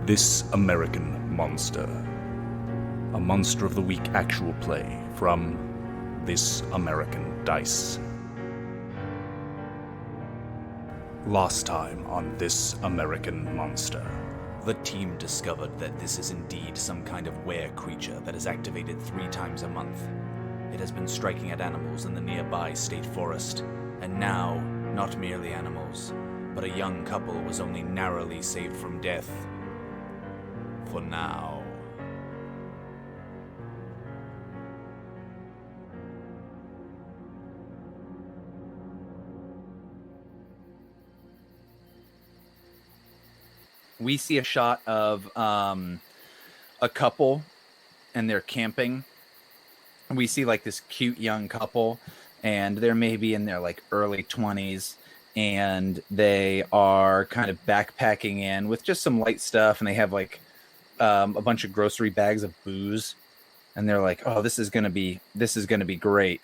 This American Monster. A Monster of the Week actual play from This American Dice. Last time on This American Monster, the team discovered that this is indeed some kind of were-creature that is activated 3 times a month. It has been striking at animals in the nearby state forest, and now, not merely animals, but a young couple was only narrowly saved from death. For now. We see a shot of a couple, and they're camping. We see like this cute young couple, and they're maybe in their like early 20s, and they are kind of backpacking in with just some light stuff, and they have like a bunch of grocery bags of booze, and they're like, "Oh, this is gonna be great,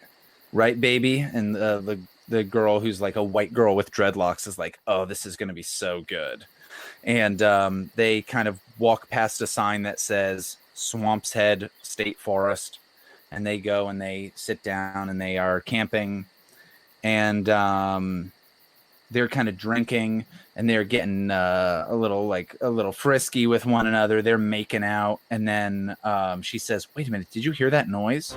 right, baby?" And the girl who's like a white girl with dreadlocks is like, "Oh, this is gonna be so good." And they kind of walk past a sign that says Swamp's Head State Forest, and they go and they sit down and they are camping, and they're kind of drinking, and they're getting a little frisky with one another. They're making out, and then she says, "Wait a minute, did you hear that noise?"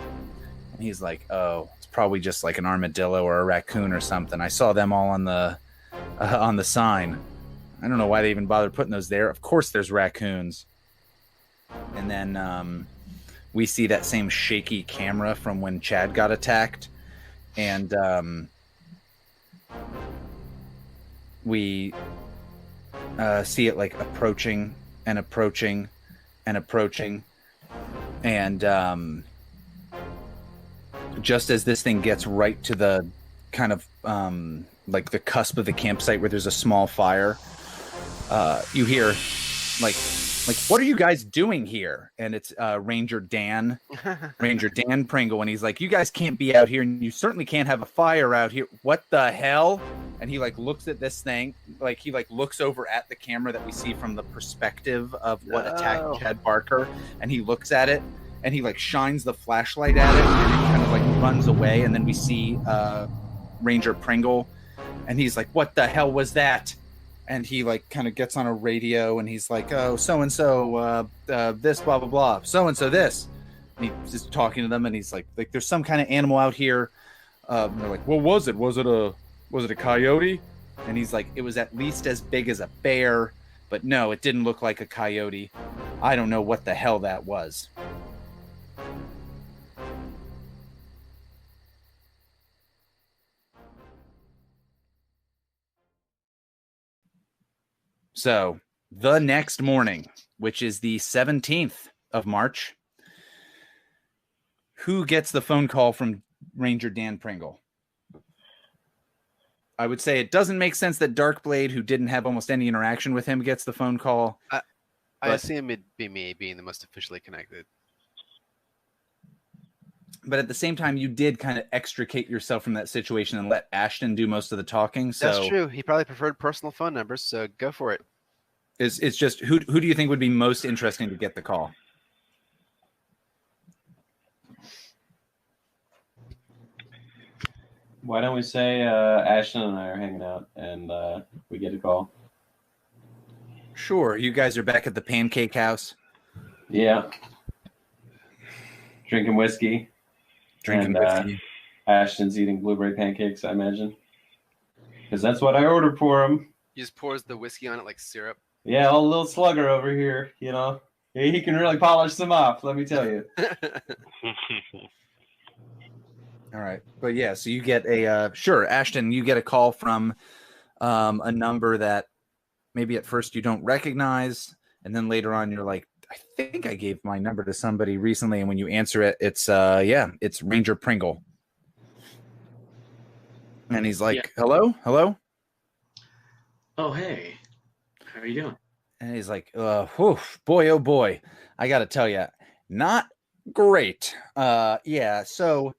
And he's like, "Oh, it's probably just like an armadillo or a raccoon or something. I saw them all on the sign. I don't know why they even bothered putting those there. Of course there's raccoons." And then we see that same shaky camera from when Chad got attacked, and we see it like approaching and approaching and approaching, and just as this thing gets right to the kind of like the cusp of the campsite where there's a small fire, you hear like what are you guys doing here? And it's Ranger Dan Pringle, and he's like, "You guys can't be out here, and you certainly can't have a fire out here. What the hell?" And he like looks at this thing, like he like looks over at the camera that we see from the perspective of what attacked Chad Barker, and he looks at it, and he like shines the flashlight at it, and it kind of like runs away, and then we see Ranger Pringle, and he's like, "What the hell was that?" And he like kind of gets on a radio, and he's like, "Oh, so and so, this, blah blah blah, so and so this." And he's just talking to them, and he's like, "There's some kind of animal out here." And they're like, "What was it? Was it a coyote?" And he's like, "It was at least as big as a bear, but no, it didn't look like a coyote. I don't know what the hell that was." So the next morning, which is the 17th of March, who gets the phone call from Ranger Dan Pringle? I would say it doesn't make sense that Darkblade, who didn't have almost any interaction with him, gets the phone call. I assume it'd be me, being the most officially connected. But at the same time, you did kind of extricate yourself from that situation and let Ashton do most of the talking. So that's true. He probably preferred personal phone numbers, so go for it. It's just who do you think would be most interesting to get the call? Why don't we say Ashton and I are hanging out, and we get a call? Sure. You guys are back at the Pancake House. Yeah. Drinking whiskey. Whiskey. Ashton's eating blueberry pancakes, I imagine. Because that's what I ordered for him. He just pours the whiskey on it like syrup. Yeah, old little slugger over here, you know. He can really polish them off, let me tell you. All right. But yeah, so you get a, sure, Ashton, you get a call from a number that maybe at first you don't recognize. And then later on, you're like, I think I gave my number to somebody recently. And when you answer it, it's Ranger Pringle. And he's like, Hello? Oh, hey. How are you doing? And he's like, boy, oh boy. I got to tell you, not great. So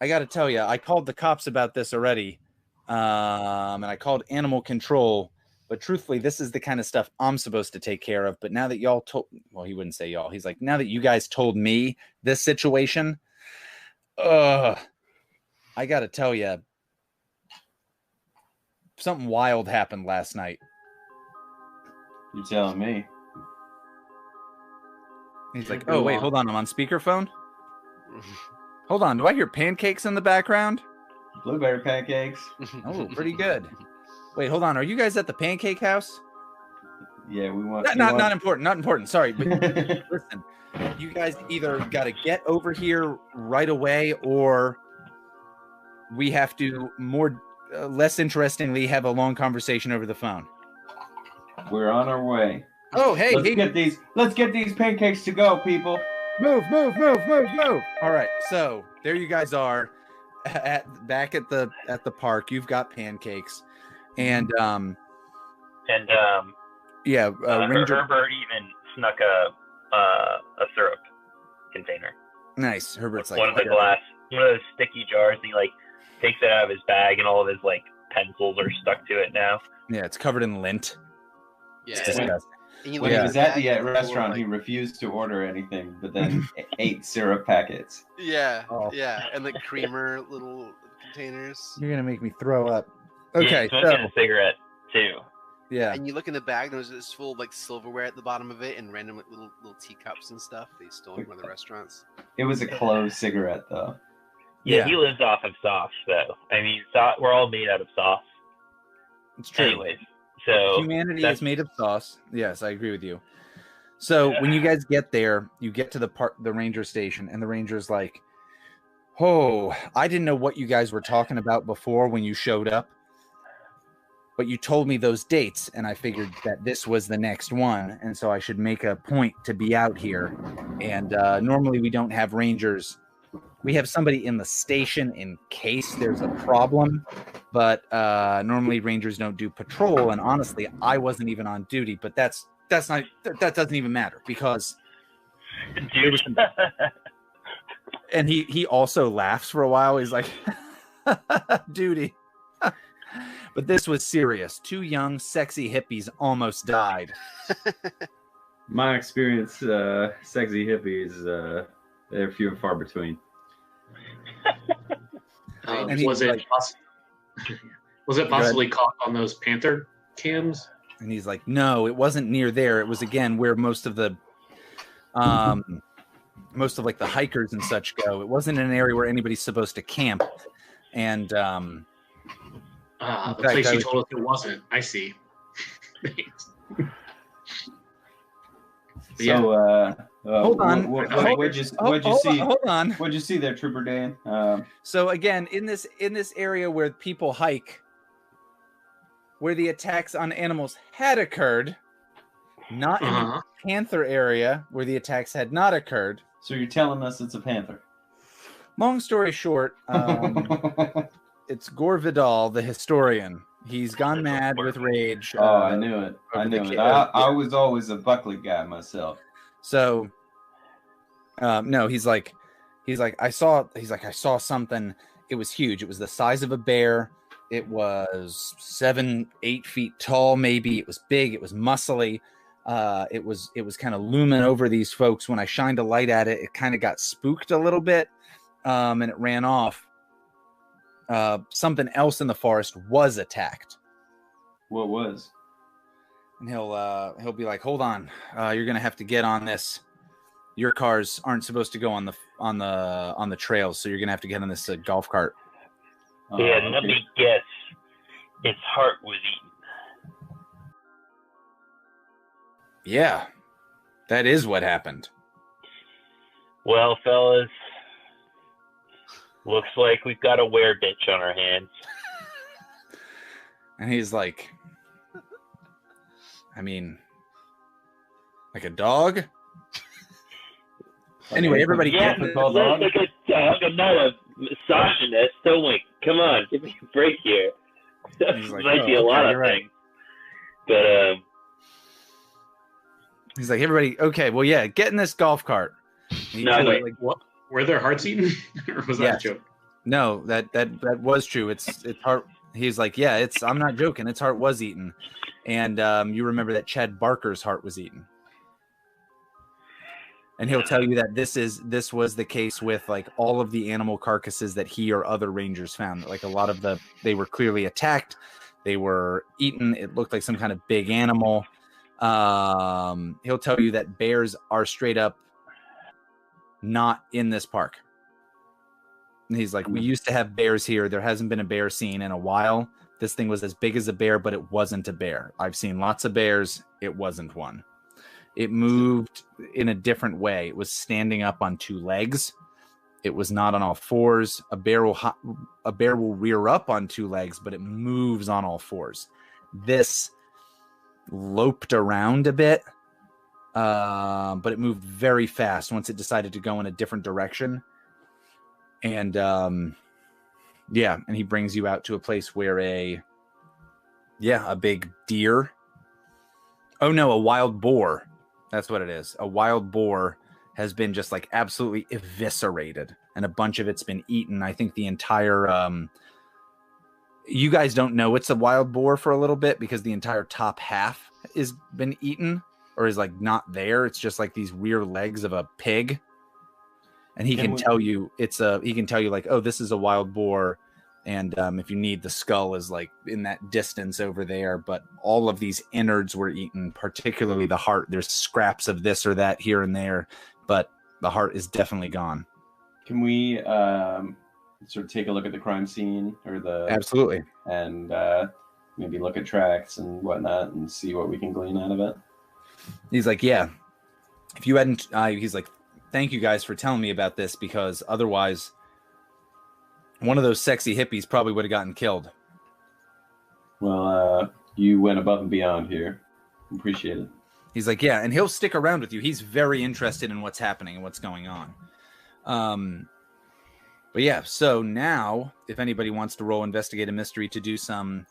I got to tell you, I called the cops about this already. And I called animal control, But truthfully, this is the kind of stuff I'm supposed to take care of. But now that y'all told, well, he wouldn't say y'all. He's like, now that you guys told me this situation, I got to tell you, something wild happened last night. You're telling me. He's like, Go oh, wait, on. hold on. I'm on speakerphone. Hold on. Do I hear pancakes in the background? Blueberry pancakes. Oh, pretty good. Wait, hold on. Are you guys at the pancake house? Yeah, we want. Not important. Not important. Sorry. But listen, you guys either got to get over here right away or we have to less interestingly have a long conversation over the phone. We're on our way. Oh, hey, Let's get these pancakes to go, people. Move. All right. So there you guys are back at the park. You've got pancakes. And yeah, Herbert even snuck a syrup container. Nice. Herbert's like one of those sticky jars. And he like takes it out of his bag, and all of his like pencils are stuck to it now. Yeah, it's covered in lint. Yeah. It's disgusting. When he was at the restaurant, he refused to order anything, but then ate syrup packets. Yeah, Oh. yeah, and the creamer little containers. You're gonna make me throw up. Okay, yeah, smoking a cigarette too. Yeah. And you look in the bag, there's this full of like silverware at the bottom of it, and random like, little teacups and stuff they stole from one of the restaurants. It was a closed cigarette, though. Yeah, he lives off of sauce, though. I mean, we're all made out of sauce. It's true. Anyways, so humanity is made of sauce. Yes, I agree with you. So when you guys get there, you get to the ranger station, and the ranger's like, "Oh, I didn't know what you guys were talking about before when you showed up, but you told me those dates, and I figured that this was the next one, and so I should make a point to be out here. And normally we don't have rangers. We have somebody in the station in case there's a problem, but normally rangers don't do patrol. And honestly, I wasn't even on duty, but that doesn't even matter because dude. And he also laughs for a while. He's like, duty. But this was serious. 2 young, sexy hippies almost died. My experience, sexy hippies, they're few and far between. And was it possibly caught on those Panther cams? And he's like, no, it wasn't near there. It was again where most of the like the hikers and such go. It wasn't in an area where anybody's supposed to camp. And the place you told us it wasn't. I see. So, hold on. What'd you see? Hold on. What'd you see there, Trooper Dan? So again, in this area where people hike, where the attacks on animals had occurred, not in the panther area where the attacks had not occurred. So you're telling us it's a panther? Long story short, it's Gore Vidal, the historian. He's gone mad with rage. I knew it. I was always a Buckley guy myself. So, no, he's like, I saw something. It was huge. It was the size of a bear. It was 7-8 feet tall. Maybe it was big. It was muscly. It was kind of looming over these folks. When I shined a light at it, it kind of got spooked a little bit, and it ran off. Something else in the forest was attacked. What was? And he'll be like, hold on, you're gonna have to get on this. Your cars aren't supposed to go on the trails, so you're gonna have to get on this golf cart. Yeah, let me guess. Its heart was eaten. Yeah, that is what happened. Well, fellas, looks like we've got a werebitch on our hands. And he's like, I mean, like a dog? Anyway, everybody yeah, like a dog. I'm not a misogynist. Don't wait. Come on, give me a break here. Like, might be a lot of things. But he's like, everybody, okay, well, yeah, get in this golf cart. Wait, what? Were their hearts eaten? Or was that a joke? No, that was true. It's heart. He's like, yeah, I'm not joking. Its heart was eaten. And you remember that Chad Barker's heart was eaten. And he'll tell you that this was the case with like all of the animal carcasses that he or other rangers found. Like a lot of they were clearly attacked. They were eaten. It looked like some kind of big animal. He'll tell you that bears are straight up not in this park. And he's like, we used to have bears here. There hasn't been a bear seen in a while. This thing was as big as a bear, but it wasn't a bear. I've seen lots of bears. It wasn't one. It moved in a different way. It was standing up on two legs. It was not on all fours. A bear will rear up on two legs, but it moves on all fours. This loped around a bit, but it moved very fast once it decided to go in a different direction. And and he brings you out to a place where a big deer. Oh no, a wild boar. That's what it is. A wild boar has been just like absolutely eviscerated, and a bunch of it's been eaten. I think the entire you guys don't know it's a wild boar for a little bit because the entire top half is been eaten or is like not there. It's just like these rear legs of a pig. And he can tell you like, oh, this is a wild boar. And if you need, the skull is like in that distance over there. But all of these innards were eaten, particularly the heart. There's scraps of this or that here and there, but the heart is definitely gone. Can we sort of take a look at the crime scene Absolutely. And maybe look at tracks and whatnot and see what we can glean out of it? He's like, yeah. If you hadn't, he's like, thank you guys for telling me about this because otherwise one of those sexy hippies probably would have gotten killed. Well, you went above and beyond here. Appreciate it. He's like, yeah, and he'll stick around with you. He's very interested in what's happening and what's going on. But yeah, so now if anybody wants to roll investigate a mystery to do some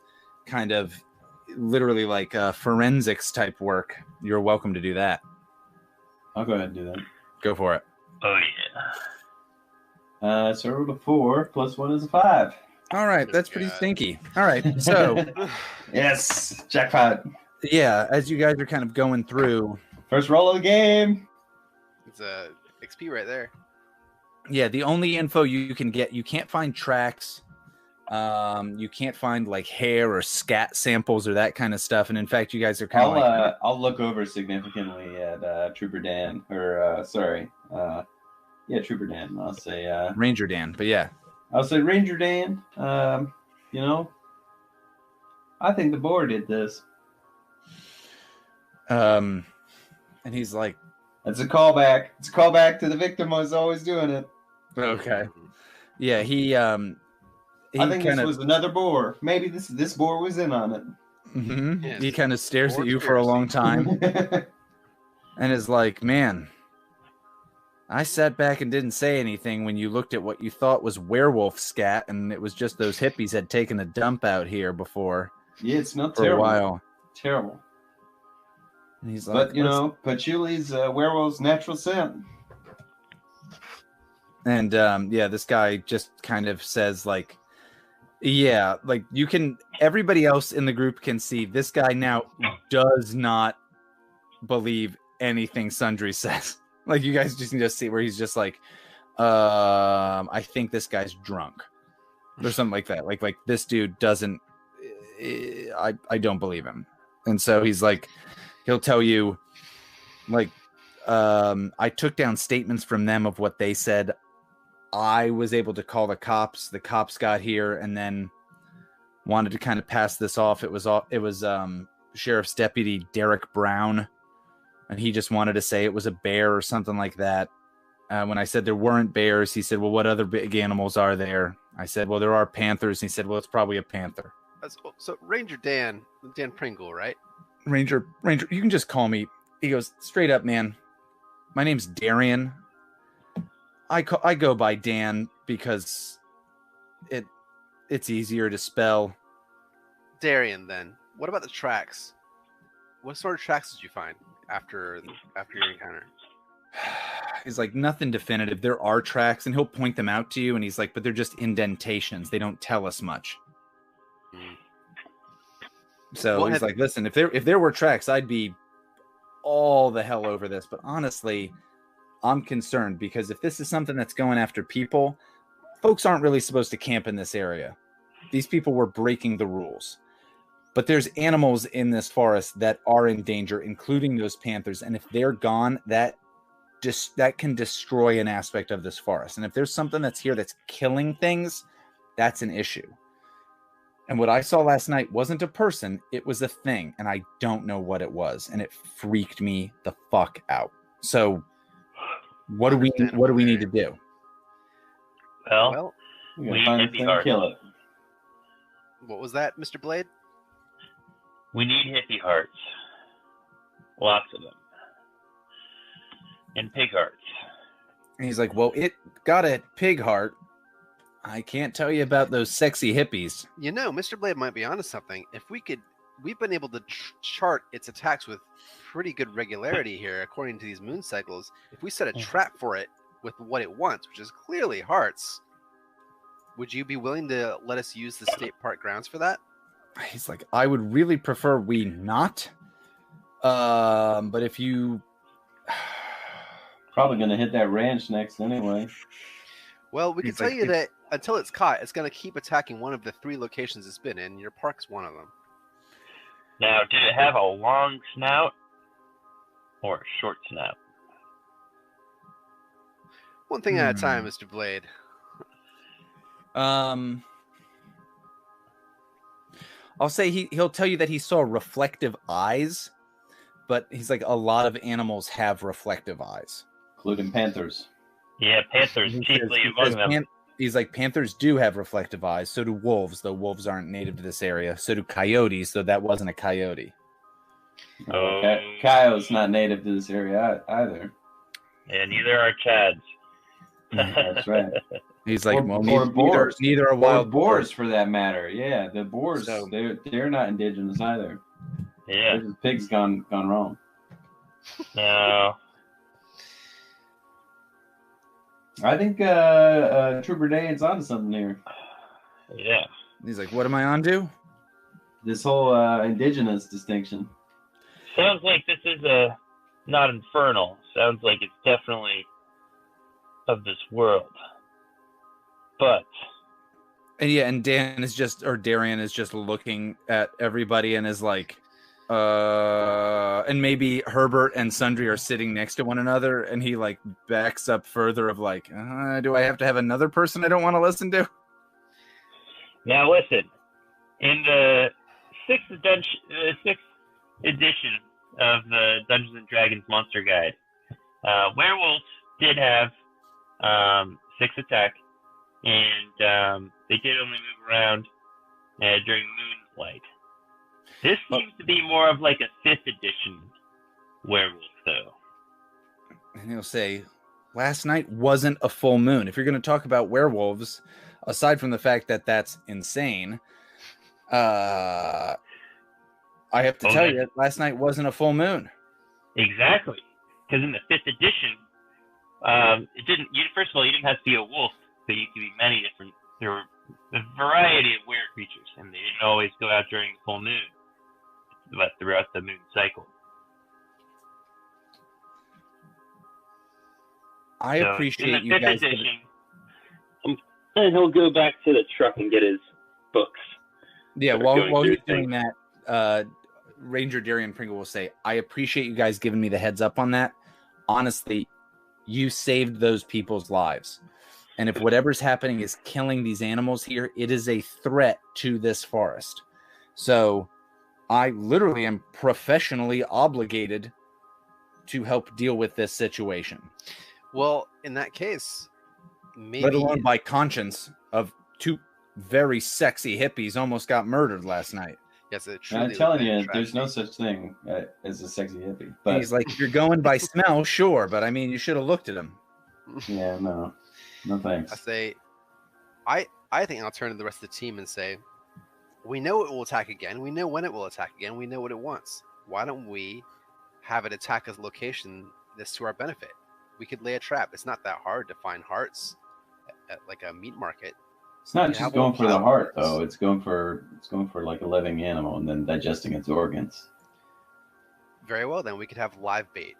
kind of literally like forensics type work, you're welcome to do that. I'll go ahead and do that. Go for it. Oh yeah. So I rolled a 4 plus 1 is a 5. All right, that's pretty stinky. All right, so yes, jackpot. Yeah, as you guys are kind of going through, first roll of the game. It's a XP right there. Yeah, the only info you can get, you can't find tracks. You can't find like hair or scat samples or that kind of stuff. And in fact, you guys are kind of I'll look over significantly at Trooper Dan, Trooper Dan. I'll say Ranger Dan, but yeah. I'll say Ranger Dan. I think the boar did this. And he's like, it's a callback. It's a callback to the victim was always doing it. Okay. Yeah, he I think this was another boar. Maybe this boar was in on it. Mm-hmm. Yes. He kind of stares at you for a long time and is like, man, I sat back and didn't say anything when you looked at what you thought was werewolf scat, and it was just those hippies had taken a dump out here before. Yeah, it's not for terrible. A while. Terrible. And he's like, but patchouli's werewolf's natural scent. And this guy just kind of says like, yeah, like you can, everybody else in the group can see this guy now does not believe anything Sundry says. Like you guys just can just see where he's just like, I think this guy's drunk or something like that. Like this dude doesn't, I don't believe him. And so he's like, he'll tell you like, I took down statements from them of what they said. I was able to call the cops. The cops got here and then wanted to kind of pass this off. It was Sheriff's Deputy Derek Brown, and he just wanted to say it was a bear or something like that. When I said there weren't bears, he said, well, what other big animals are there? I said, well, there are panthers. He said, well, it's probably a panther. So Ranger Dan Pringle, right? Ranger, you can just call me. He goes, straight up, man. My name's Darian. I go by Dan because it's easier to spell. Darian, then. What about the tracks? What sort of tracks did you find after your encounter? He's like, nothing definitive. There are tracks, and he'll point them out to you, and he's like, but they're just indentations. They don't tell us much. So Well, he's like, listen, if there were tracks, I'd be all the hell over this. But honestly, I'm concerned because if this is something that's going after people, folks aren't really supposed to camp in this area. These people were breaking the rules. But there's animals in this forest that are in danger, including those panthers. And if they're gone, that can destroy an aspect of this forest. And if there's something that's here that's killing things, that's an issue. And what I saw last night wasn't a person, it was a thing. And I don't know what it was. And it freaked me the fuck out. So what do we need to do? Well, we gotta find the thing and kill it. What was that, Mr. Blade? we need hippie hearts. Lots of them. And pig hearts. And he's like, well, it got a pig heart. I can't tell you about those sexy hippies. You know, Mr. Blade might be onto something. We've been able to chart its attacks with pretty good regularity here, according to these moon cycles. If we set a trap for it with what it wants, which is clearly hearts, would you be willing to let us use the state park grounds for that? He's like, I would really prefer we not. But if you... Probably going to hit that ranch next anyway. Well, we can tell you that until it's caught, it's going to keep attacking one of the 3 locations it's been in. Your park's one of them. Now, did it have a long snout or a short snout? One thing at a time, Mr. Blade. I'll say he'll tell you that he saw reflective eyes, but he's like, a lot of animals have reflective eyes. Including panthers. Yeah, panthers chiefly among them. He's like, panthers do have reflective eyes. So do wolves, though wolves aren't native to this area. So do coyotes, though that wasn't a coyote. Coyote's not native to this area either. Yeah, neither are chads. That's right. He's like, or boars. Neither are wild boars for that matter. Yeah, the boars, they're not indigenous either. Yeah. The pig's gone wrong. No. I think Trooper Dane's onto something here. Yeah. He's like, what am I on to? This whole indigenous distinction. Sounds like this is not infernal. Sounds like it's definitely of this world. But and Darian is just looking at everybody and is like, and maybe Herbert and Sundry are sitting next to one another, and he like backs up further of like, do I have to have another person I don't want to listen to? Now listen, in the sixth edition of the Dungeons and Dragons Monster Guide, werewolves did have 6 attack, and they did only move around during moonlight. This seems to be more of like a 5th edition werewolf, though. And he'll say, last night wasn't a full moon. If you're going to talk about werewolves, aside from the fact that that's insane, I have to tell you that last night wasn't a full moon. Exactly. Because in the 5th edition, it didn't. First of all, you didn't have to be a wolf, but you could be many different. There were a variety of weird creatures, and they didn't always go out during the full moon, but throughout the moon cycle. I appreciate you guys. And he'll go back to the truck and get his books. Yeah, while he's doing that, Ranger Darian Pringle will say, I appreciate you guys giving me the heads up on that. Honestly, you saved those people's lives. And if whatever's happening is killing these animals here, it is a threat to this forest. So I literally am professionally obligated to help deal with this situation. Well, in that case, maybe... Let alone by conscience of 2 very sexy hippies almost got murdered last night. Yes, I'm telling you, there's no such thing as a sexy hippie. But he's like, if you're going by smell, sure, but I mean, you should have looked at him. Yeah, no thanks. I think I'll turn to the rest of the team and say, we know it will attack again. We know when it will attack again. We know what it wants. Why don't we have it attack a location that's to our benefit? We could lay a trap. It's not that hard to find hearts at like a meat market. It's not Yeah, just how going about for the heart pilots? though. It's going for like a living animal and then digesting its organs. Very well, then we could have live bait.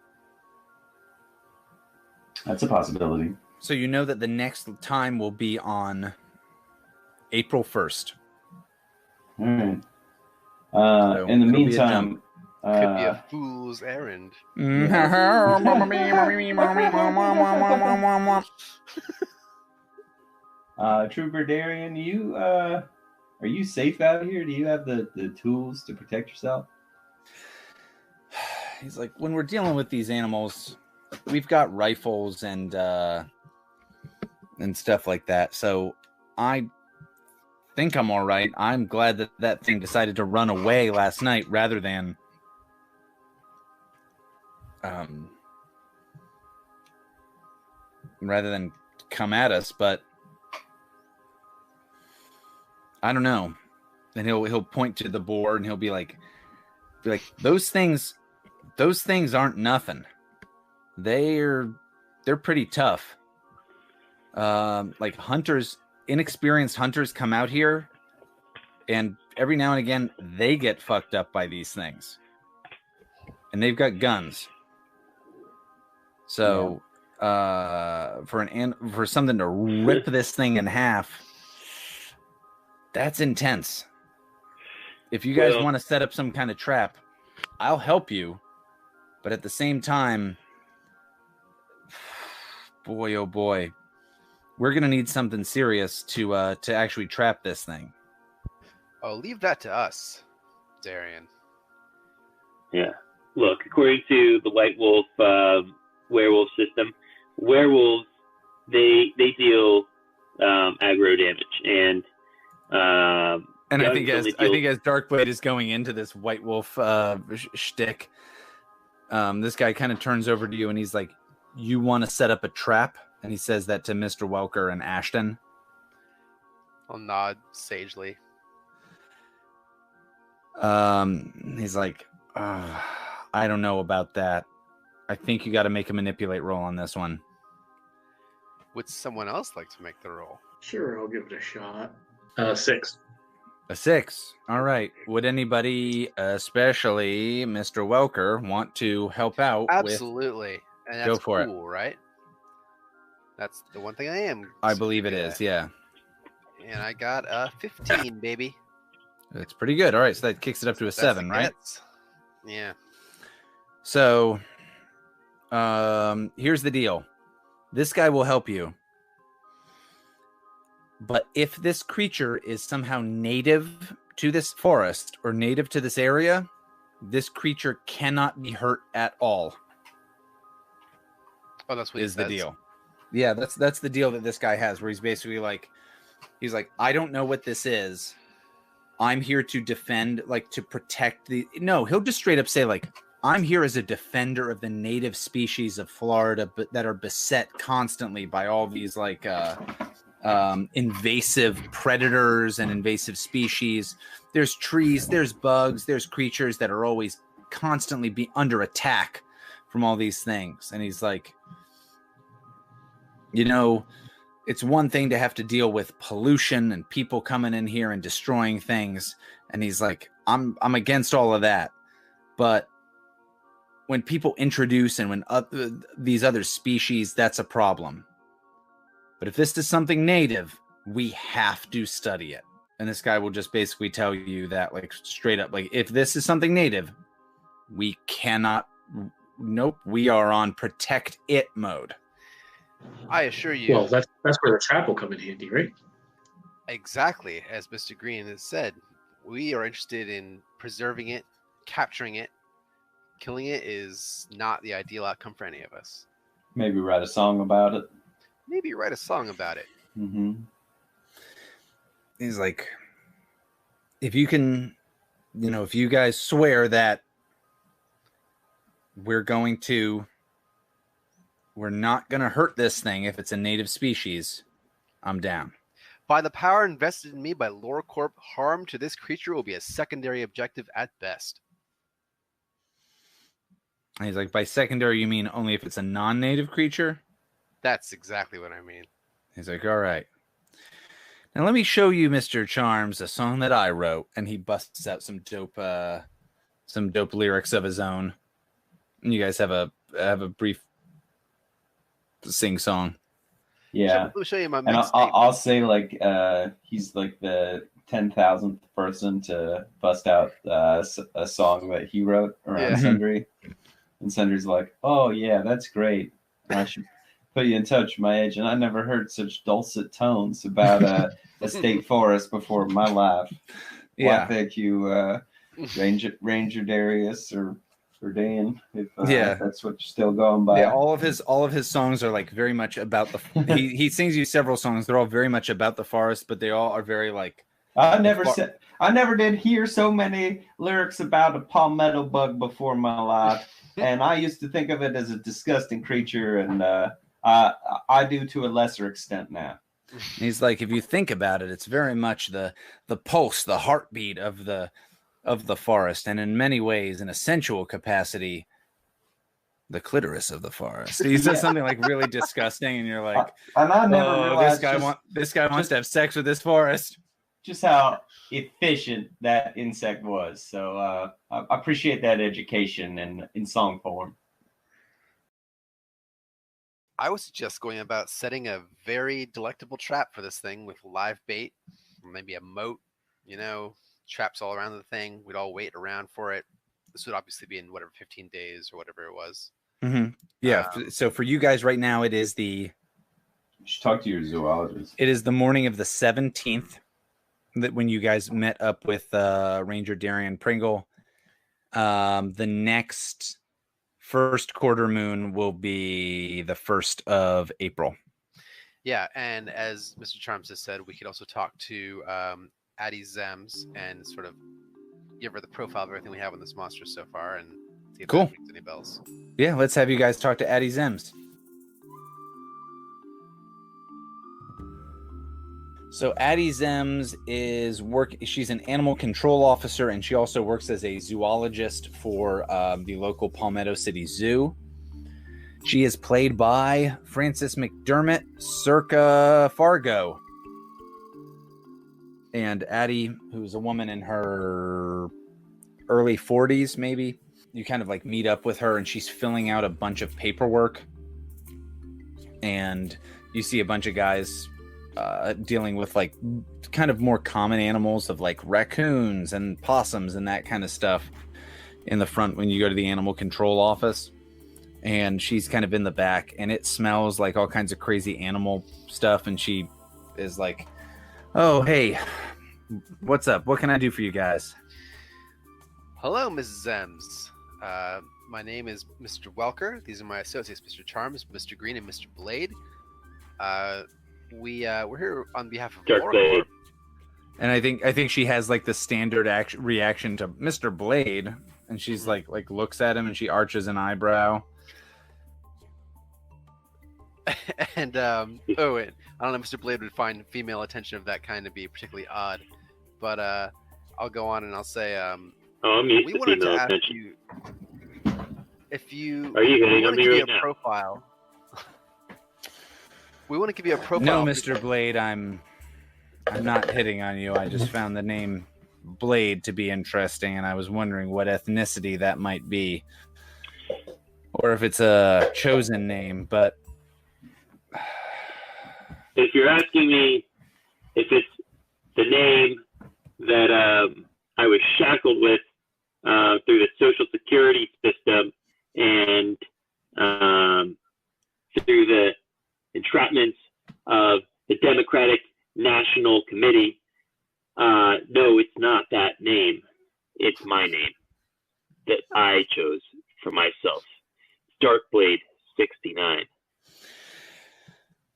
That's a possibility. So you know that the next time will be on April 1st. All right. So In the it'll be a meantime, Could be a fool's errand. Trooper Darian, you are you safe out here? Do you have the tools to protect yourself? He's like, when we're dealing with these animals, we've got rifles and stuff like that. So I think I'm all right. I'm glad that that thing decided to run away last night rather than come at us. But I don't know. And he'll point to the board and he'll be like those things aren't nothing. They're pretty tough. Like hunters, inexperienced hunters come out here, and every now and again they get fucked up by these things, and they've got guns. So, for something to rip this thing in half, that's intense. If you guys want to set up some kind of trap, I'll help you, but at the same time, boy, oh boy, we're gonna need something serious to actually trap this thing. Oh, leave that to us, Darian. Yeah. Look, according to the White Wolf werewolf system, werewolves they deal aggro damage, and I think as Darkblade is going into this White Wolf shtick, this guy kind of turns over to you and he's like, "You want to set up a trap?" And he says that to Mr. Welker and Ashton. I'll nod sagely. He's like, I don't know about that. I think you got to make a manipulate roll on this one. Would someone else like to make the roll? Sure, I'll give it a shot. 6. A 6. All right. Would anybody, especially Mr. Welker, want to help out? Absolutely. And that's Go for cool, right? That's the one thing I am. I believe it is, yeah. And I got a 15, baby. It's pretty good. All right, so that kicks it up to a 7, right? Gets. Yeah. So, here's the deal. This guy will help you. But if this creature is somehow native to this forest or native to this area, this creature cannot be hurt at all. Oh, that's what is the deal. Yeah, that's the deal that this guy has, where he's basically like, I don't know what this is. I'm here to defend, like, to protect the... No, he'll just straight up say, like, I'm here as a defender of the native species of Florida, but that are beset constantly by all these, like, invasive predators and invasive species. There's trees, there's bugs, there's creatures that are always constantly under attack from all these things. And he's like, you know, it's one thing to have to deal with pollution and people coming in here and destroying things. And he's like, I'm against all of that. But when people introduce and when these other species, that's a problem. But if this is something native, we have to study it. And this guy will just basically tell you that, like, straight up, like, if this is something native, we cannot, nope, we are on protect it mode. I assure you. Well, that's where the trap will come in handy, right? Exactly, as Mr. Greene has said. We are interested in preserving it, capturing it. Killing it is not the ideal outcome for any of us. Maybe write a song about it. Maybe write a song about it. Mm-hmm. He's like, if you can, you know, if you guys swear that we're not going to hurt this thing if it's a native species, I'm down. By the power invested in me by LoreCorp, harm to this creature will be a secondary objective at best. And he's like, by secondary, you mean only if it's a non-native creature? That's exactly what I mean. He's like, all right. Now let me show you, Mr. Charms, a song that I wrote, and he busts out some dope lyrics of his own. And you guys have a brief sing song. Yeah. Let me show you my And mixtape. I'll say like he's like the 10,000th person to bust out a song that he wrote around Sundry. And Sundry's like, oh yeah, that's great. I should put you in touch with my agent. I never heard such dulcet tones about a state forest before in my life. Well, Yeah. thank you, Ranger Darius or Dan, if that's what you're still going by. Yeah, all of his songs are like very much about the. he sings you several songs. They're all very much about the forest, but they all are very like. I never did hear so many lyrics about a palmetto bug before in my life, and I used to think of it as a disgusting creature, and I do to a lesser extent now. He's like, if you think about it, it's very much the pulse, the heartbeat of the forest, and in many ways, in a sensual capacity, the clitoris of the forest. He says something like really disgusting, and you're like, and I never realized this guy wants to have sex with this forest. Just how efficient that insect was. So I appreciate that education in song form. I was just going about setting a very delectable trap for this thing with live bait, maybe a moat, traps all around the thing. We'd all wait around for it. This would obviously be in 15 days or whatever it was. Mm-hmm. Yeah. So for you guys right now, it is you should talk to your zoologist. It is the morning of the 17th that when you guys met up with Ranger Darian Pringle. The next first quarter moon will be the 1st of April. Yeah, and as Mr. Charms has said, we could also talk to Addie Zems and sort of give her the profile of everything we have on this monster so far and see if that rings any bells. Yeah, let's have you guys talk to Addie Zems. So Addie Zems she's an animal control officer, and she also works as a zoologist for the local Palmetto City Zoo. She is played by Frances McDermott, circa Fargo. And Addie, who's a woman in her early 40s, maybe, you kind of like meet up with her, and she's filling out a bunch of paperwork. And you see a bunch of guys dealing with like kind of more common animals of like raccoons and possums and that kind of stuff in the front when you go to the animal control office. And she's kind of in the back, and it smells like all kinds of crazy animal stuff. And she is like, oh, hey, what's up? What can I do for you guys? Hello, Mrs. Zems. My name is Mr. Welker. These are my associates, Mr. Charms, Mr. Greene, and Mr. Blade. We're here on behalf of Blade. And I think she has like the standard reaction to Mr. Blade, and she's like looks at him and she arches an eyebrow. And I don't know, Mr. Blade would find female attention of that kind to be particularly odd, but I'll go on and I'll say, I'm used we to wanted to female ask attention. you if you Are you hitting on me right a now? profile. We want to give you a profile. No, Mr. Blade, I'm not hitting on you. I just found the name Blade to be interesting, and I was wondering what ethnicity that might be, or if it's a chosen name. But if you're asking me if it's the name that I was shackled with through the Social Security system and through the entrapments of the Democratic National Committee, no, it's not that name. It's my name that I chose for myself. Darkblade 69.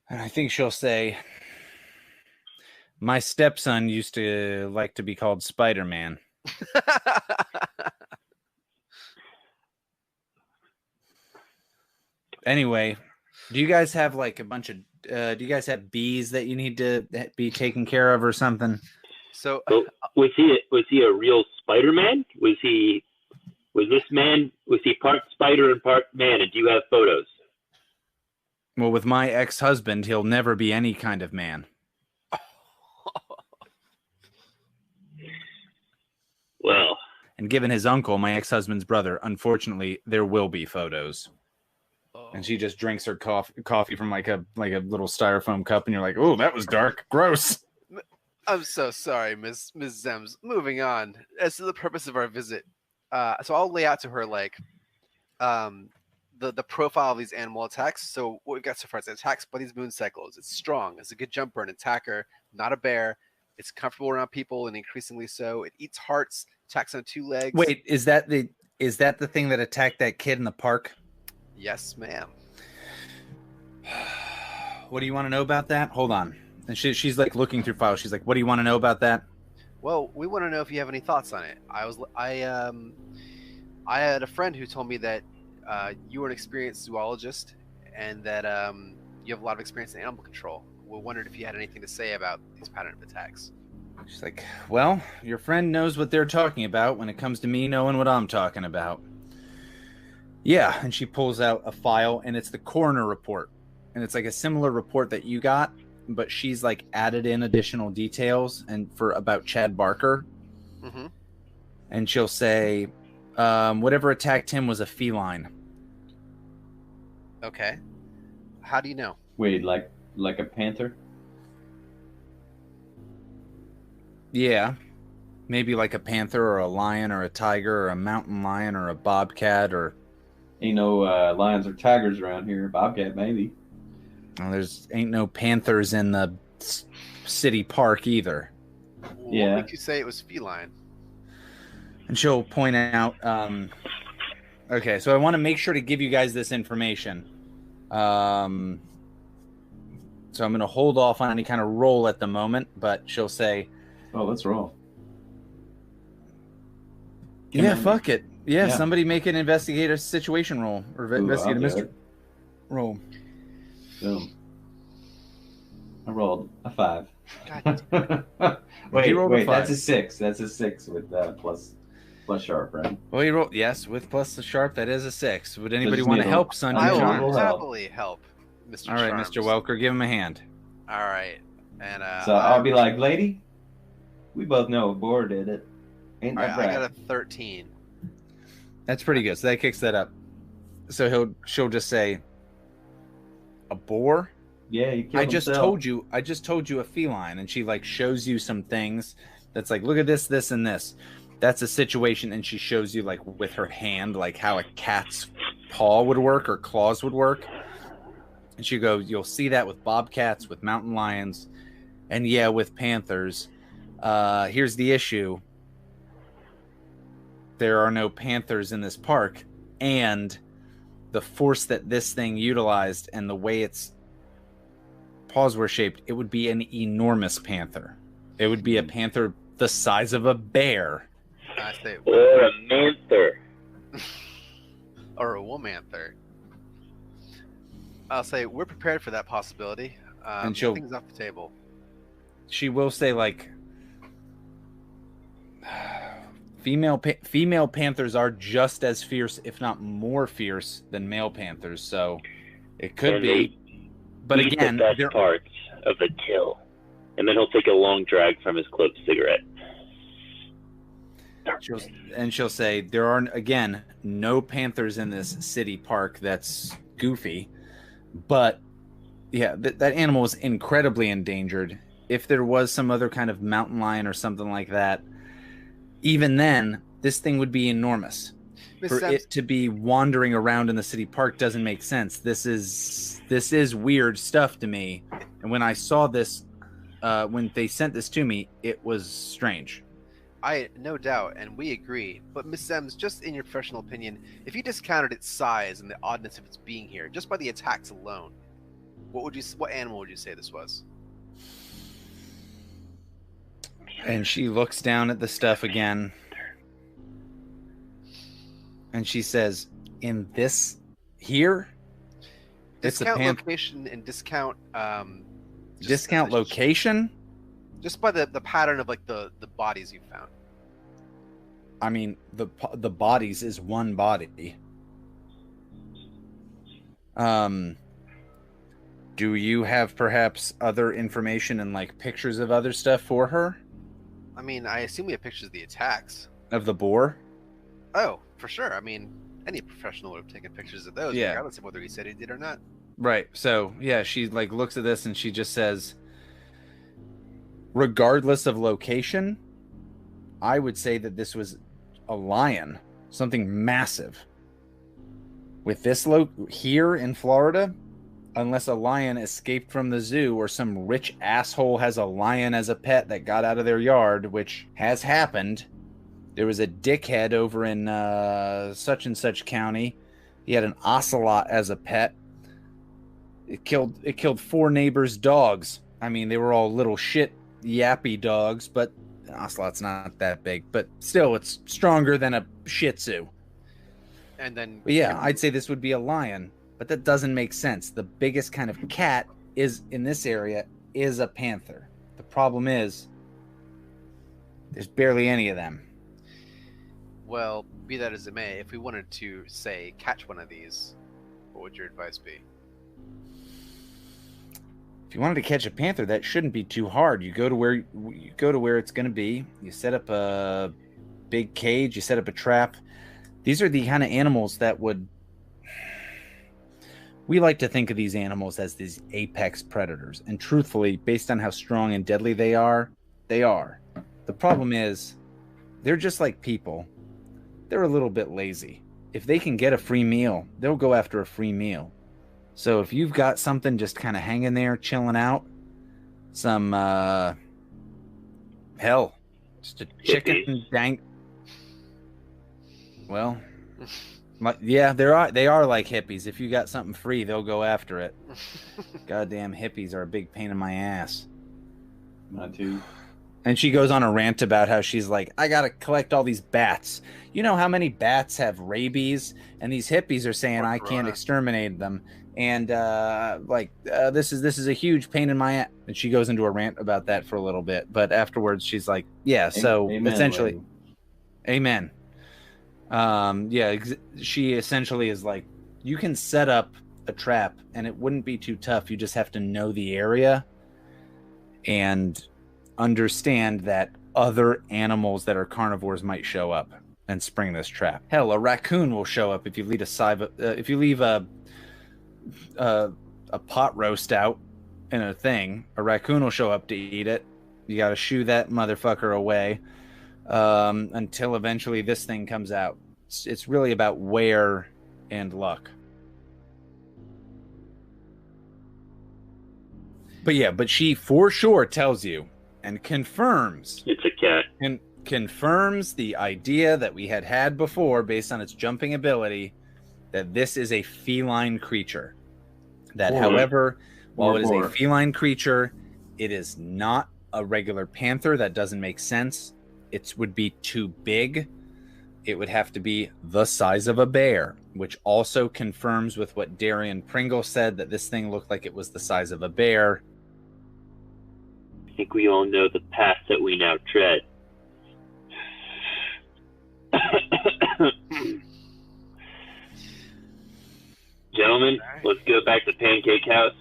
and I think she'll say, my stepson used to like to be called Spider-Man. Anyway, do you guys have like a bunch of do you guys have bees that you need to be taken care of or something? So was he a real Spider-Man? Was he part spider and part man? And do you have photos? Well, with my ex-husband, he'll never be any kind of man. And given his uncle, my ex-husband's brother, unfortunately, there will be photos. Oh. And she just drinks her coffee from like a little styrofoam cup, and you're like, "Oh, that was dark, gross." I'm so sorry, Ms. Zems. Moving on. As to the purpose of our visit, so I'll lay out to her like the profile of these animal attacks. So what we've got so far is it attacks by these moon cycles. It's strong. It's a good jumper, an attacker, not a bear. It's comfortable around people and increasingly so. It eats hearts. Attacks on 2 legs. Wait, is that the thing that attacked that kid in the park? Yes, ma'am. What do you want to know about that? Hold on. And she's like looking through files. She's like, "What do you want to know about that?" Well, we want to know if you have any thoughts on it. I had a friend who told me that you were an experienced zoologist and that you have a lot of experience in animal control. We wondered if you had anything to say about these pattern of attacks. She's like, "Well, your friend knows what they're talking about when it comes to me knowing what I'm talking about." Yeah, and she pulls out a file, and it's the coroner report. And it's like a similar report that you got, but she's like added in additional details and about Chad Barker. Mm-hmm. And she'll say, whatever attacked him was a feline. Okay. How do you know? Wait, like a panther? Yeah. Maybe like a panther or a lion or a tiger or a mountain lion or a bobcat or... Ain't no lions or tigers around here. Bobcat, maybe. Well, ain't no panthers in the city park either. What makes you say it was feline? And she'll point out... okay, so I want to make sure to give you guys this information. So I'm going to hold off on any kind of roll at the moment, but she'll say... Oh, let's roll. Yeah, fuck it. Yeah, somebody make an investigator situation roll. Or investigate a mystery roll. Boom. I rolled a 5. You rolled a 5. That's a 6. That's a 6 with plus sharp, right? Well, you rolled, yes, with plus the sharp, that is a 6. Would anybody want to help Sundry? I will Charms? happily help, Mr. All right, Charms. Mr. Welker, give him a hand. All right. And so I'll be like, lady, we both know a boar did it. Ain't that right? I got a 13. That's pretty good. So that kicks that up. So she'll just say, a boar? Yeah, he killed I just told you a feline, and she like shows you some things that's like, look at this, this, and this. That's a situation, and she shows you like with her hand, like how a cat's paw would work or claws would work. And she goes, you'll see that with bobcats, with mountain lions, and yeah, with panthers. Here's the issue. There are no panthers in this park, and the force that this thing utilized and the way its paws were shaped, it would be an enormous panther. It would be a panther the size of a bear. I say, or a manther. or a womanther. I'll say we're prepared for that possibility. And she'll, things off the table. She will say like, female panthers are just as fierce, if not more fierce, than male panthers. So it could be. But again, the best parts of the kill, and then he'll take a long drag from his clipped cigarette. She'll say there are again no panthers in this city park. That's goofy, but yeah, that animal is incredibly endangered. If there was some other kind of mountain lion or something like that, even then, this thing would be enormous. For it to be wandering around in the city park doesn't make sense. This is weird stuff to me. And when I saw this, when they sent this to me, it was strange. No doubt, and we agree. But Miss Zems, just in your professional opinion, if you discounted its size and the oddness of its being here, just by the attacks alone, what animal would you say this was? And she looks down at the stuff again. And she says, in this here? Discount location and discount... discount location? Just by the pattern of like the bodies you found. I mean, the bodies is one body. Do you have perhaps other information and like pictures of other stuff for her? I mean, I assume we have pictures of the attacks. Of the boar? Oh, for sure. I mean, any professional would have taken pictures of those, Yeah. regardless of whether he said he did or not. Right. So, yeah, she like looks at this and she just says, regardless of location, I would say that this was a lion, something massive. With this here in Florida, unless a lion escaped from the zoo or some rich asshole has a lion as a pet that got out of their yard, which has happened. There was a dickhead over in such and such county. He had an ocelot as a pet. It killed 4 neighbors' dogs. I mean, they were all little shit yappy dogs, but an ocelot's not that big. But still, it's stronger than a Shih Tzu. And then, But yeah, I'd say this would be a lion, but that doesn't make sense. The biggest kind of cat is in this area is a panther. The problem is there's barely any of them. well, be that as it may, if we wanted to say catch one of these, what would your advice be? If you wanted to catch a panther, that shouldn't be too hard. You go to where it's going to be. You set up a big cage. You set up a trap. These are the kind of animals that would. We like to think of these animals as these apex predators, and truthfully, based on how strong and deadly they are, they are. The problem is, they're just like people. They're a little bit lazy. If they can get a free meal, they'll go after a free meal. So if you've got something just kind of hanging there, chilling out, some, hell, just a chicken dank. Well, yeah, they are like hippies. If you got something free, they'll go after it. Goddamn hippies are a big pain in my ass. Not too. And she goes on a rant about how she's like, I gotta collect all these bats. You know how many bats have rabies? And these hippies are saying I can't exterminate them. And this is a huge pain in my ass. And she goes into a rant about that for a little bit. But afterwards, she's like, yeah, so Amen, essentially, Leigh. amen. She essentially is like, you can set up a trap and it wouldn't be too tough. You just have to know the area and understand that other animals that are carnivores might show up and spring this trap. Hell, a raccoon will show up if you leave a pot roast out in a thing. A raccoon will show up to eat it. You got to shoo that motherfucker away until eventually this thing comes out. It's really about where and luck. But she for sure tells you and confirms. It's a cat. And confirms the idea that we had before based on its jumping ability that this is a feline creature. That, however, while it is a feline creature, it is not a regular panther. That doesn't make sense. It would be too big. It would have to be the size of a bear, which also confirms with what Darian Pringle said, that this thing looked like it was the size of a bear. I think we all know the path that we now tread. Gentlemen, let's go back to Pancake House,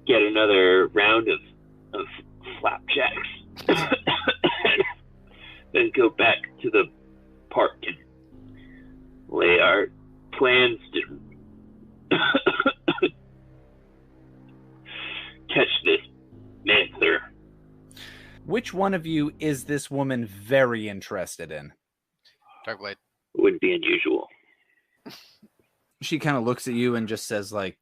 get another round of flapjacks, then go back to the park and lay our plans to catch this panther. Which one of you is this woman very interested in? Darkblade. Wouldn't be unusual. She kind of looks at you and just says, like,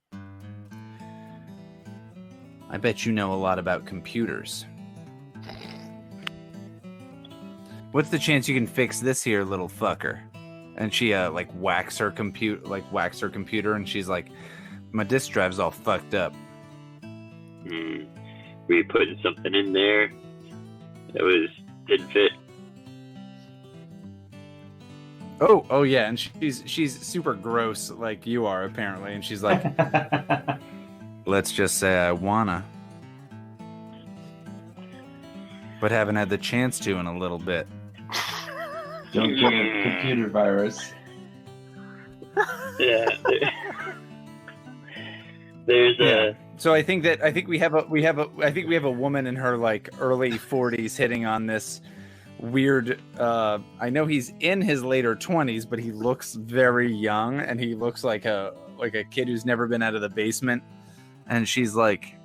I bet you know a lot about computers. What's the chance you can fix this here little fucker? And she whacks her computer, and she's like, my disk drive's all fucked up. Were you putting something in there that didn't fit? Oh yeah, and she's super gross like you are apparently, and she's like, let's just say I wanna, but haven't had the chance to in a little bit. Don't get a computer virus. Yeah. There's So I think we have a woman in her like early 40s hitting on this weird. I know he's in his later 20s, but he looks very young, and he looks like a kid who's never been out of the basement. And she's like,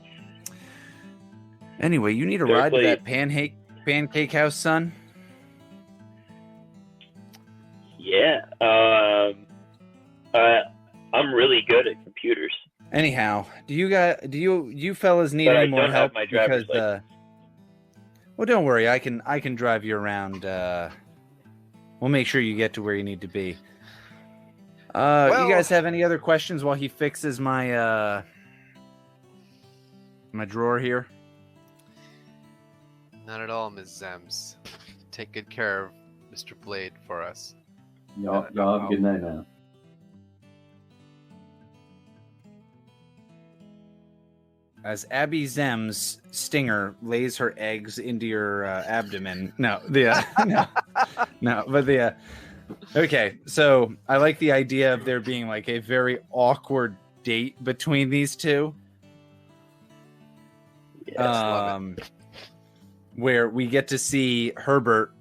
"Anyway, you need a ride to that pancake house, son?" Yeah. I'm really good at computers. Anyhow, do you fellas need But I any more don't have help? my driver's license. Well, don't worry. I can drive you around. We'll make sure you get to where you need to be. You guys have any other questions while he fixes my my drawer here? Not at all, Ms. Zems. Take good care of Mr. Blade for us. Y'all have a good night now. As Abby Zem's stinger lays her eggs into your abdomen. Okay, so I like the idea of there being like a very awkward date between these two. Yes, love it. Where we get to see Herbert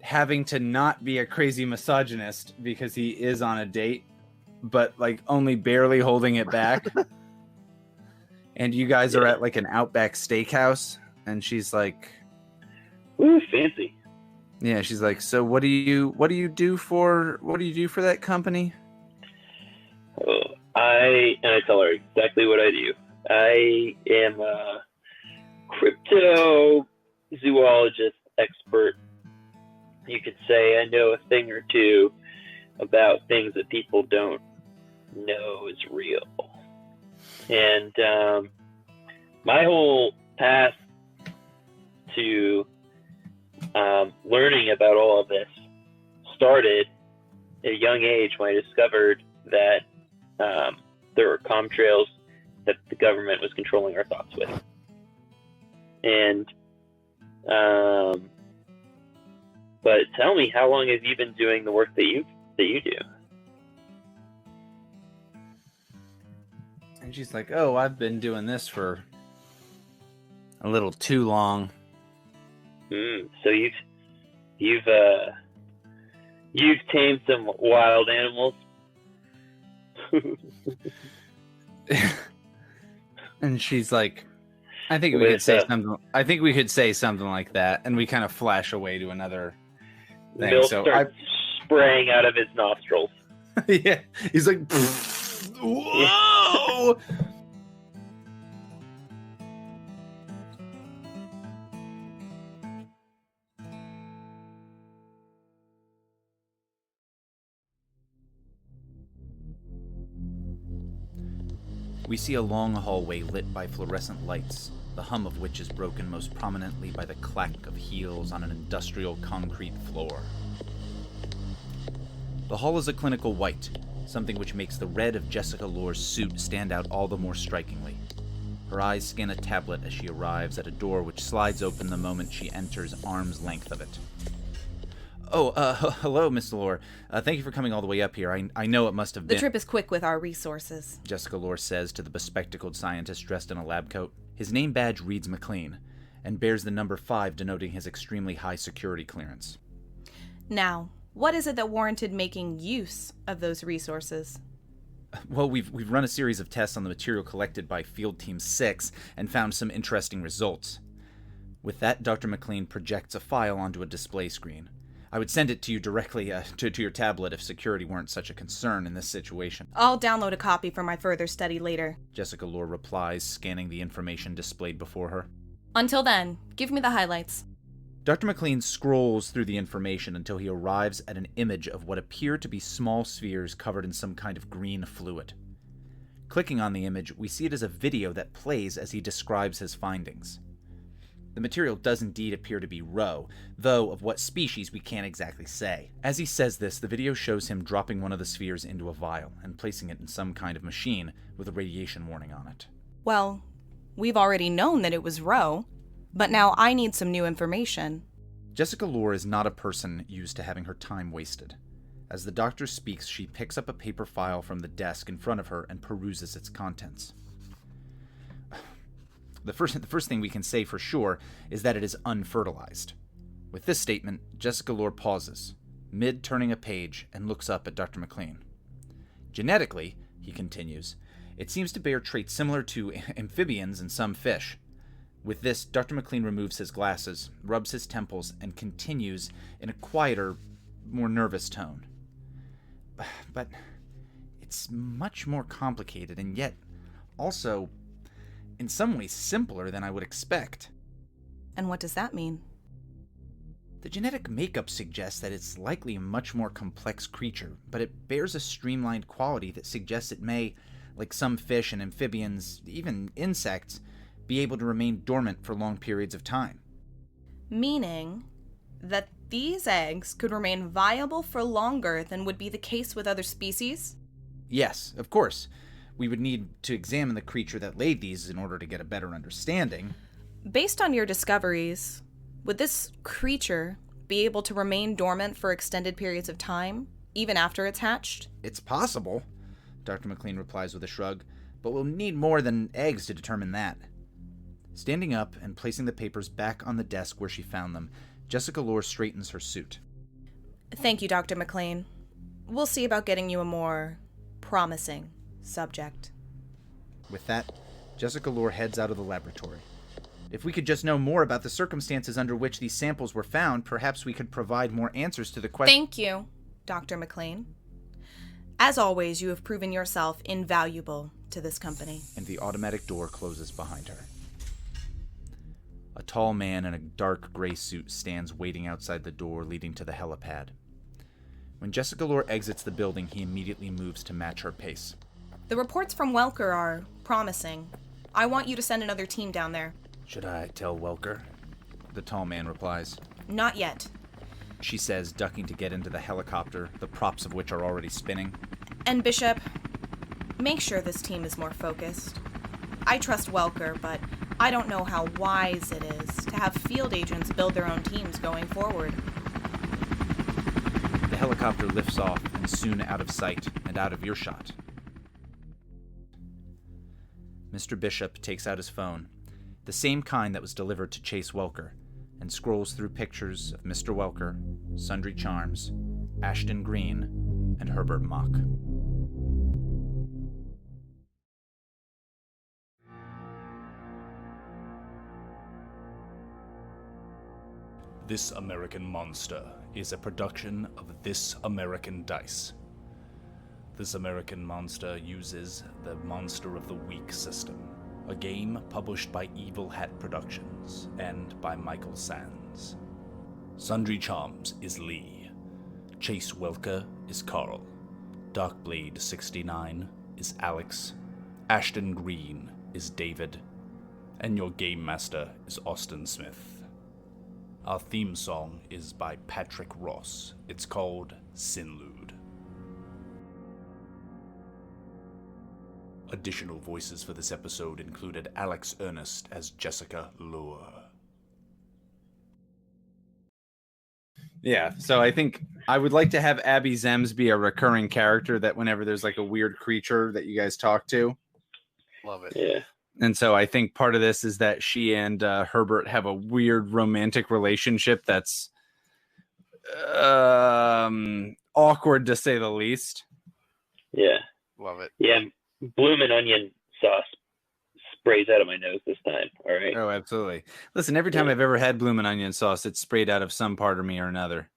having to not be a crazy misogynist because he is on a date, but like only barely holding it back. And you guys are at like an Outback Steakhouse, and she's like, Ooh, fancy. yeah, she's like, "So what do you do for that company?" Oh, I tell her exactly what I do. I am a cryptozoologist expert. You could say I know a thing or two about things that people don't know is real. And my whole path to learning about all of this started at a young age when I discovered that there were contrails that the government was controlling our thoughts with. And but tell me, how long have you been doing the work that you do? And she's like, "Oh, I've been doing this for a little too long." So you've tamed some wild animals. And she's like, I think we could say something like that, and we kind of flash away to another thing. Milk So starts spraying out of his nostrils. yeah, he's like, "Whoa!" We see a long hallway lit by fluorescent lights, the hum of which is broken most prominently by the clack of heels on an industrial concrete floor. The hall is a clinical white, something which makes the red of Jessica Lore's suit stand out all the more strikingly. Her eyes scan a tablet as she arrives at a door which slides open the moment she enters arm's length of it. Hello, Miss Lore. Thank you for coming all the way up here. I know it must have been... The trip is quick with our resources, Jessica Lore says to the bespectacled scientist dressed in a lab coat. His name badge reads McLean, and bears the number 5 denoting his extremely high security clearance. Now, what is it that warranted making use of those resources? Well, we've run a series of tests on the material collected by Field Team 6 and found some interesting results. With that, Dr. McLean projects a file onto a display screen. I would send it to you directly to your tablet if security weren't such a concern in this situation. I'll download a copy for my further study later. Jessica Lore replies, scanning the information displayed before her. Until then, give me the highlights. Dr. McLean scrolls through the information until he arrives at an image of what appear to be small spheres covered in some kind of green fluid. Clicking on the image, we see it as a video that plays as he describes his findings. The material does indeed appear to be roe, though of what species we can't exactly say. As he says this, the video shows him dropping one of the spheres into a vial and placing it in some kind of machine with a radiation warning on it. Well, we've already known that it was roe, but now I need some new information. Jessica Lore is not a person used to having her time wasted. As the doctor speaks, she picks up a paper file from the desk in front of her and peruses its contents. The first thing we can say for sure is that it is unfertilized. With this statement, Jessica Lore pauses, mid-turning a page, and looks up at Dr. McLean. Genetically, he continues, it seems to bear traits similar to amphibians and some fish. With this, Dr. McLean removes his glasses, rubs his temples, and continues in a quieter, more nervous tone. But it's much more complicated and yet also, in some ways, simpler than I would expect. And what does that mean? The genetic makeup suggests that it's likely a much more complex creature, but it bears a streamlined quality that suggests it may, like some fish and amphibians, even insects, be able to remain dormant for long periods of time. Meaning that these eggs could remain viable for longer than would be the case with other species? Yes, of course. We would need to examine the creature that laid these in order to get a better understanding. Based on your discoveries, would this creature be able to remain dormant for extended periods of time, even after it's hatched? It's possible, Dr. McLean replies with a shrug, but we'll need more than eggs to determine that. Standing up and placing the papers back on the desk where she found them, Jessica Lore straightens her suit. Thank you, Dr. McLean. We'll see about getting you a more promising subject. With that, Jessica Lore heads out of the laboratory. If we could just know more about the circumstances under which these samples were found, perhaps we could provide more answers to the question. Thank you, Dr. McLean. As always, you have proven yourself invaluable to this company. And the automatic door closes behind her. A tall man in a dark gray suit stands waiting outside the door leading to the helipad. When Jessica Lore exits the building, he immediately moves to match her pace. The reports from Welker are promising. I want you to send another team down there. Should I tell Welker? The tall man replies. Not yet. She says, ducking to get into the helicopter, the props of which are already spinning. And Bishop, make sure this team is more focused. I trust Welker, but I don't know how wise it is to have field agents build their own teams going forward. The helicopter lifts off and is soon out of sight and out of earshot. Mr. Bishop takes out his phone, the same kind that was delivered to Chase Welker, and scrolls through pictures of Mr. Welker, Sundry Charms, Ashton Greene, and Herbert Kmoch. This American Monster is a production of This American Dice. This American Monster uses the Monster of the Week system, a game published by Evil Hat Productions and by Michael Sands. Sundry Charms is Leigh. Chase Welker is Carl. Darkblade 69 is Alex. Ashton Greene is David. And your Game Master is Austin Smith. Our theme song is by Patrick Ross. It's called Sinlude. Additional voices for this episode included Alex Ernest as Jessica Lore. Yeah, so I think I would like to have Abby Zems be a recurring character that whenever there's like a weird creature that you guys talk to. Love it. Yeah. And so I think part of this is that she and Herbert have a weird romantic relationship that's awkward to say the least. Yeah. Love it. Yeah. Bloomin' onion sauce sprays out of my nose this time. All right. Oh, absolutely. Listen, every time I've ever had bloomin' onion sauce, it's sprayed out of some part of me or another.